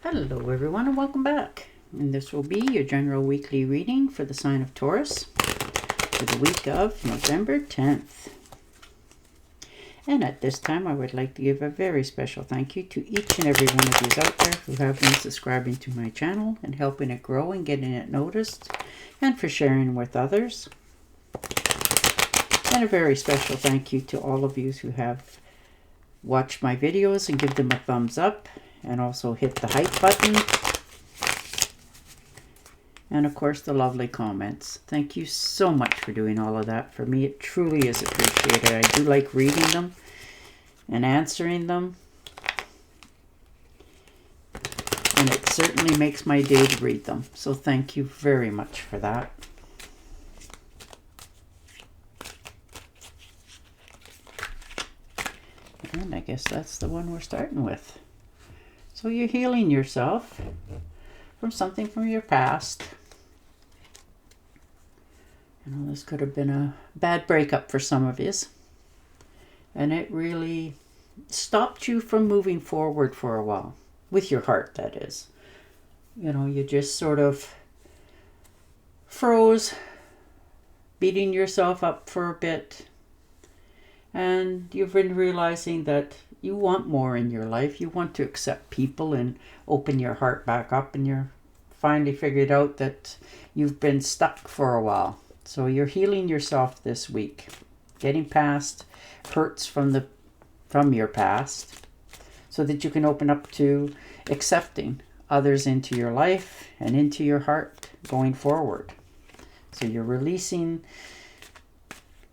Hello everyone and welcome back. And this will be your general weekly reading for the sign of Taurus for the week of November 10th. And at this time I would like to give a very special thank you to each and every one of you out there who have been subscribing to my channel and helping it grow and getting it noticed, and for sharing with others. And a very special thank you to all of you who have watched my videos and give them a thumbs up, and also hit the hype button, and of course the lovely comments. Thank you so much for doing all of that. For me, it truly is appreciated. I do like reading them and answering them, and it certainly makes my day to read them. So thank you very much for that. And I guess that's the one we're starting with. So you're healing yourself from something from your past. You know, this could have been a bad breakup for some of you. And it really stopped you from moving forward for a while. With your heart, that is. You know, you just sort of froze, beating yourself up for a bit. And you've been realizing that you want more in your life. You want to accept people and open your heart back up, and you're finally figured out that you've been stuck for a while. So you're healing yourself this week, getting past hurts from your past, so that you can open up to accepting others into your life and into your heart going forward. So you're releasing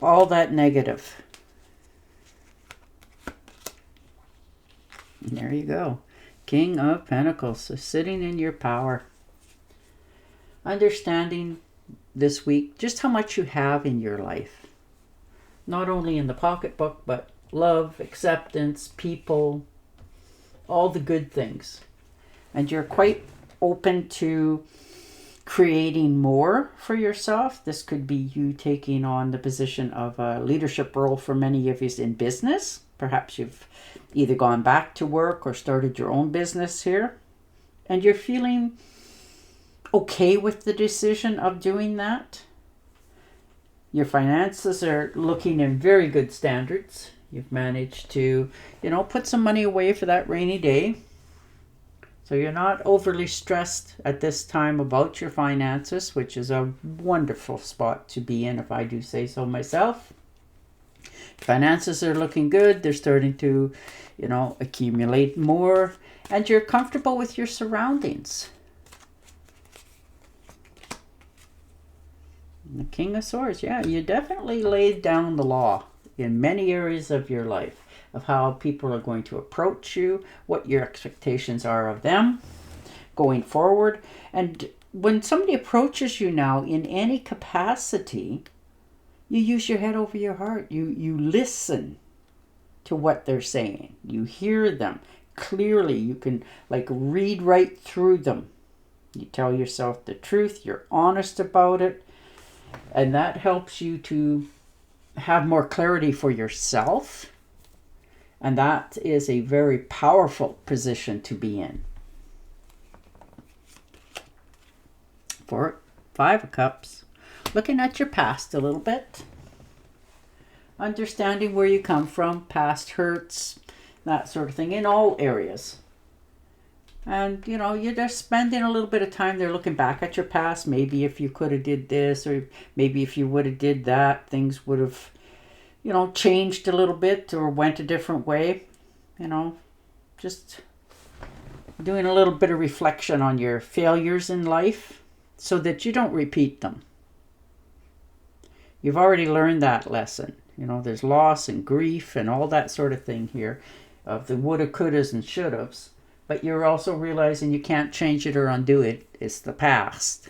all that negative. And there you go. King of Pentacles. So sitting in your power. Understanding this week just how much you have in your life. Not only in the pocketbook, but love, acceptance, people, all the good things. And you're quite open to creating more for yourself. This could be you taking on the position of a leadership role for many of you in business. Perhaps you've either gone back to work or started your own business here, and you're feeling okay with the decision of doing that. Your finances are looking in very good standards. You've managed to, put some money away for that rainy day. So you're not overly stressed at this time about your finances, which is a wonderful spot to be in, if I do say so myself. Finances are looking good. They're starting to, accumulate more. And you're comfortable with your surroundings. The King of Swords, yeah, you definitely laid down the law in many areas of your life of how people are going to approach you, what your expectations are of them going forward. And when somebody approaches you now in any capacity, you use your head over your heart. You listen to what they're saying. You hear them clearly. You can read right through them. You tell yourself the truth. You're honest about it. And that helps you to have more clarity for yourself. And that is a very powerful position to be in. For 5 of Cups. Looking at your past a little bit. Understanding where you come from, past hurts, that sort of thing, in all areas. And, you're just spending a little bit of time there looking back at your past. Maybe if you could have did this, or maybe if you would have did that, things would have, changed a little bit or went a different way. Just doing a little bit of reflection on your failures in life so that you don't repeat them. You've already learned that lesson. There's loss and grief and all that sort of thing here of the woulda, couldas, and shouldas. But you're also realizing you can't change it or undo it. It's the past.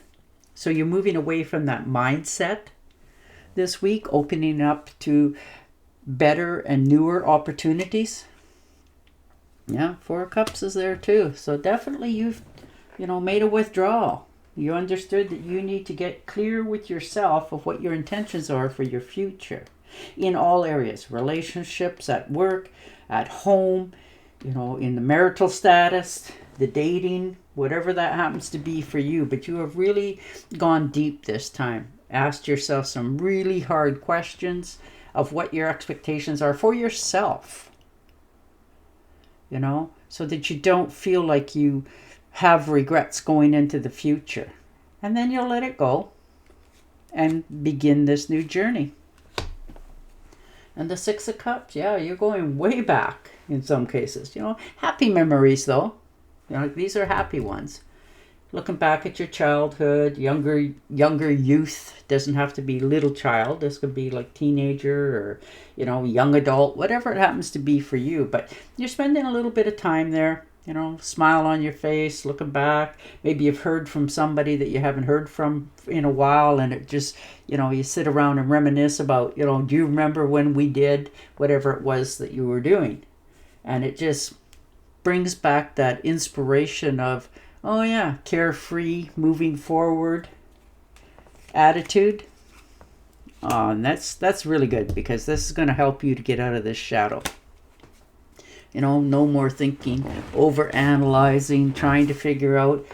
So you're moving away from that mindset this week, opening up to better and newer opportunities. Yeah, 4 of Cups is there too. So definitely you've, made a withdrawal. You understood that you need to get clear with yourself of what your intentions are for your future in all areas, relationships, at work, at home, in the marital status, the dating, whatever that happens to be for you. But you have really gone deep this time. Asked yourself some really hard questions of what your expectations are for yourself. You know, so that you don't feel like you have regrets going into the future. And then you'll let it go and begin this new journey. And the Six of Cups, yeah, you're going way back in some cases. You know, happy memories though. You know, these are happy ones. Looking back at your childhood, younger youth. Doesn't have to be little child. This could be like teenager or, you know, young adult, whatever it happens to be for you. But you're spending a little bit of time there. You know, smile on your face, looking back. Maybe you've heard from somebody that you haven't heard from in a while, and it just, you know, you sit around and reminisce about, you know, do you remember when we did whatever it was that you were doing? And it just brings back that inspiration of, oh yeah, carefree, moving forward attitude. And that's really good, because this is going to help you to get out of this shadow. You know, no more thinking, over analyzing, trying to figure out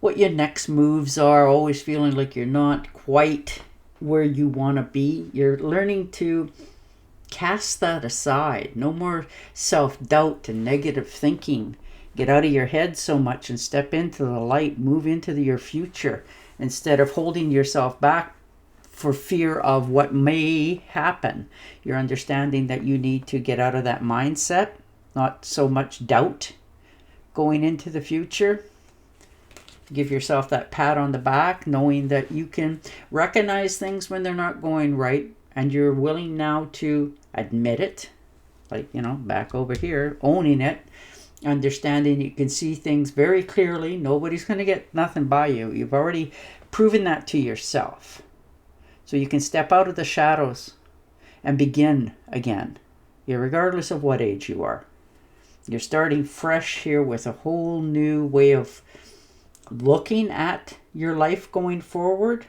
what your next moves are, always feeling like you're not quite where you want to be. You're learning to cast that aside. No more self-doubt and negative thinking. Get out of your head so much and step into the light. Move into your future instead of holding yourself back for fear of what may happen. You're understanding that you need to get out of that mindset. Not so much doubt going into the future. Give yourself that pat on the back, knowing that you can recognize things when they're not going right, and you're willing now to admit it. Like, you know, back over here, owning it, understanding you can see things very clearly. Nobody's going to get nothing by you. You've already proven that to yourself. So you can step out of the shadows and begin again, regardless of what age you are. You're starting fresh here with a whole new way of looking at your life going forward.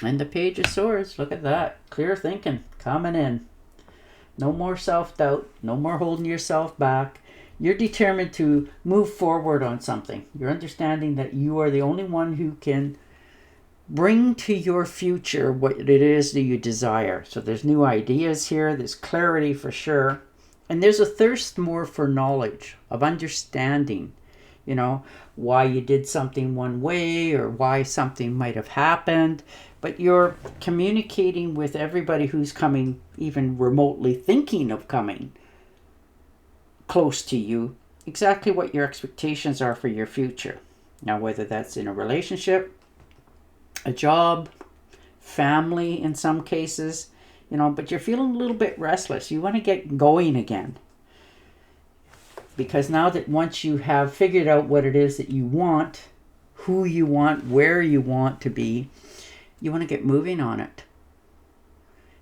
And the Page of Swords, look at that. Clear thinking coming in. No more self-doubt. No more holding yourself back. You're determined to move forward on something. You're understanding that you are the only one who can bring to your future what it is that you desire. So there's new ideas here. There's clarity for sure. And there's a thirst more for knowledge, of understanding, you know, why you did something one way or why something might have happened. But you're communicating with everybody who's coming, even remotely thinking of coming close to you, exactly what your expectations are for your future. Now, whether that's in a relationship, a job, family in some cases, you know, but you're feeling a little bit restless. You want to get going again. Because now that once you have figured out what it is that you want, who you want, where you want to be, you want to get moving on it.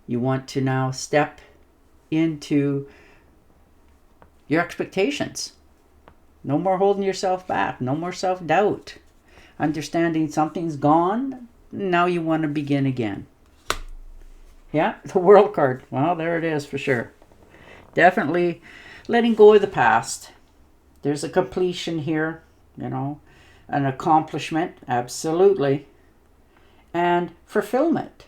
You want to now step into your expectations. No more holding yourself back. No more self-doubt. Understanding something's gone. Now you want to begin again. Yeah, the World card. Well, there it is for sure. Definitely letting go of the past. There's a completion here, you know, an accomplishment, absolutely, and fulfillment.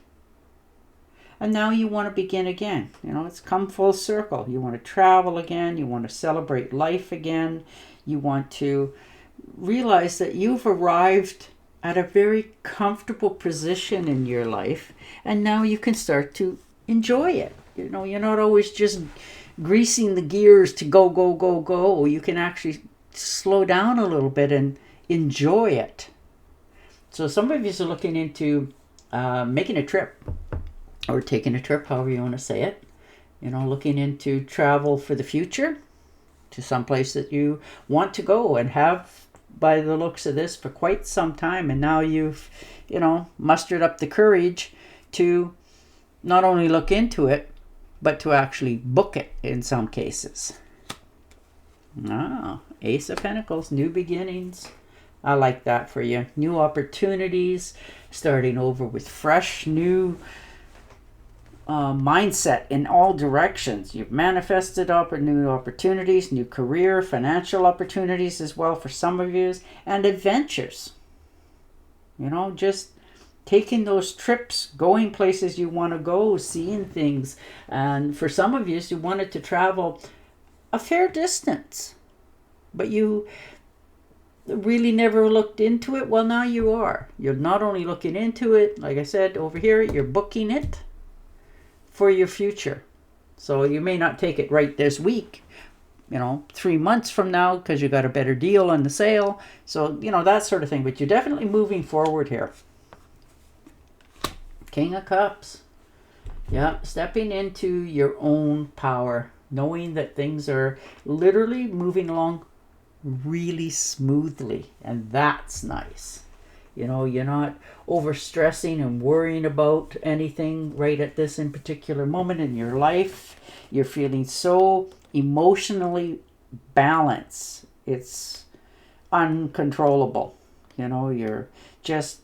And now you want to begin again. You know, it's come full circle. You want to travel again. You want to celebrate life again. You want to realize that you've arrived at a very comfortable position in your life, and now you can start to enjoy it. You know, you're not always just greasing the gears to go, go, go, go. You can actually slow down a little bit and enjoy it. So some of you are looking into making a trip or taking a trip, however you want to say it. You know, looking into travel for the future to some place that you want to go and have, by the looks of this, for quite some time. And now you've, you know, mustered up the courage to not only look into it, but to actually book it in some cases. Ace of Pentacles, new beginnings. I like that for you. New opportunities, starting over with fresh, new mindset in all directions. You've manifested new opportunities, new career, financial opportunities as well for some of you, and adventures. You know, just taking those trips, going places you want to go, seeing things. And for some of you wanted to travel a fair distance, but you really never looked into it. Well, now you are. You're not only looking into it, like I said over here, you're booking it for your future. So you may not take it right this week, 3 months from now, because you got a better deal on the sale. So, that sort of thing. But you're definitely moving forward here. King of Cups. Yeah, stepping into your own power, knowing that things are literally moving along really smoothly, and that's nice. You're not overstressing and worrying about anything right at this in particular moment in your life. You're feeling so emotionally balanced. It's uncontrollable. You're just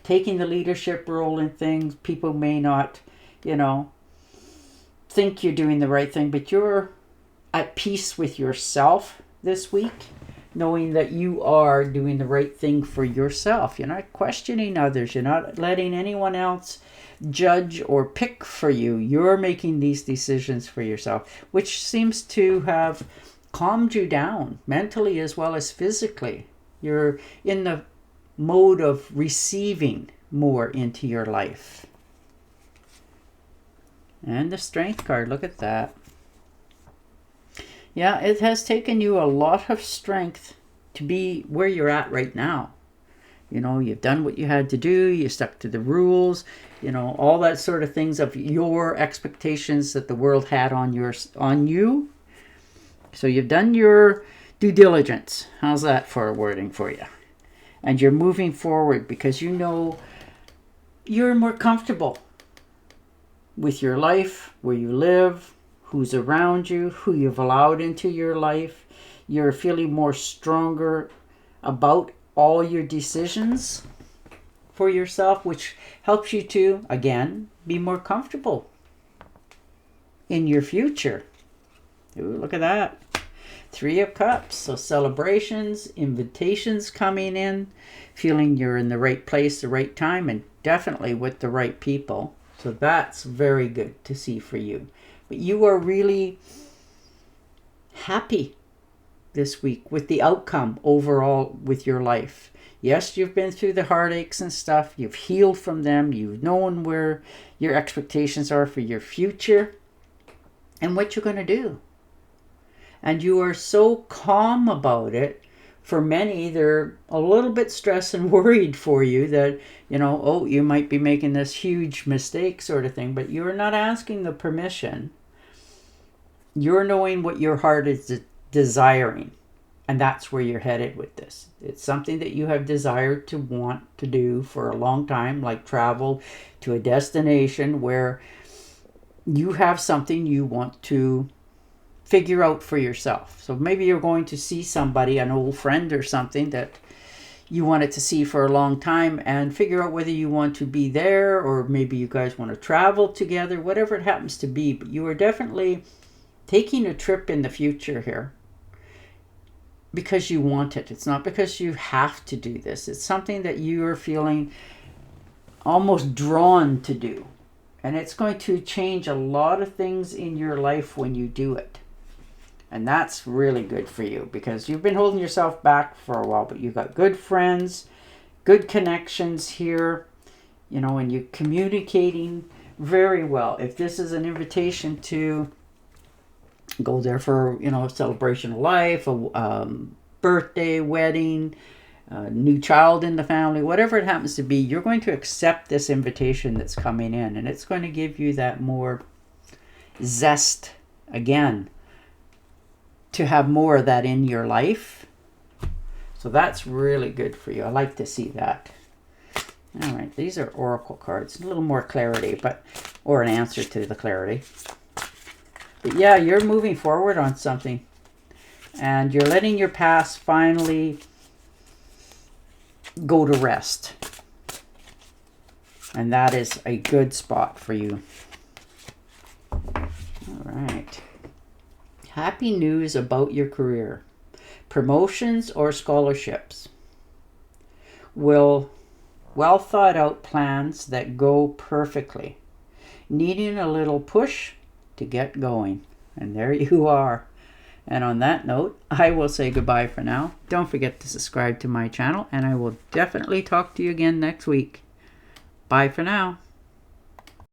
taking the leadership role in things. People may not, think you're doing the right thing, but you're at peace with yourself this week, knowing that you are doing the right thing for yourself. You're not questioning others. You're not letting anyone else judge or pick for you. You're making these decisions for yourself, which seems to have calmed you down mentally as well as physically. You're in the mode of receiving more into your life. And the Strength card, look at that. Yeah, it has taken you a lot of strength to be where you're at right now. You've done what you had to do. You stuck to the rules, all that sort of things of your expectations that the world had on you. So you've done your due diligence. How's that for a wording for you? And you're moving forward because you're more comfortable with your life, where you live, who's around you, who you've allowed into your life. You're feeling more stronger about all your decisions for yourself, which helps you to, again, be more comfortable in your future. Ooh, look at that. 3 of Cups. So celebrations, invitations coming in, feeling you're in the right place, the right time, and definitely with the right people. So that's very good to see for you. But you are really happy this week with the outcome overall with your life. Yes, you've been through the heartaches and stuff. You've healed from them. You've known where your expectations are for your future and what you're going to do. And you are so calm about it. For many, they're a little bit stressed and worried for you that, you might be making this huge mistake sort of thing. But you're not asking the permission. You're knowing what your heart is desiring. And that's where you're headed with this. It's something that you have desired to want to do for a long time, like travel to a destination where you have something you want to figure out for yourself. So maybe you're going to see somebody, an old friend or something that you wanted to see for a long time, and figure out whether you want to be there, or maybe you guys want to travel together, whatever it happens to be. But you are definitely taking a trip in the future here because you want it. It's not because you have to do this. It's something that you are feeling almost drawn to do. And it's going to change a lot of things in your life when you do it. And that's really good for you because you've been holding yourself back for a while, but you've got good friends, good connections here, and you're communicating very well. If this is an invitation to go there for, a celebration of life, a birthday, wedding, a new child in the family, whatever it happens to be, you're going to accept this invitation that's coming in, and it's going to give you that more zest again to have more of that in your life. So that's really good for you. I like to see that. All right, these are oracle cards. A little more clarity, or an answer to the clarity. But yeah, you're moving forward on something. And you're letting your past finally go to rest. And that is a good spot for you. All right. Happy news about your career. Promotions or scholarships. Well thought out plans that go perfectly. Needing a little push to get going. And there you are. And on that note, I will say goodbye for now. Don't forget to subscribe to my channel, and I will definitely talk to you again next week. Bye for now.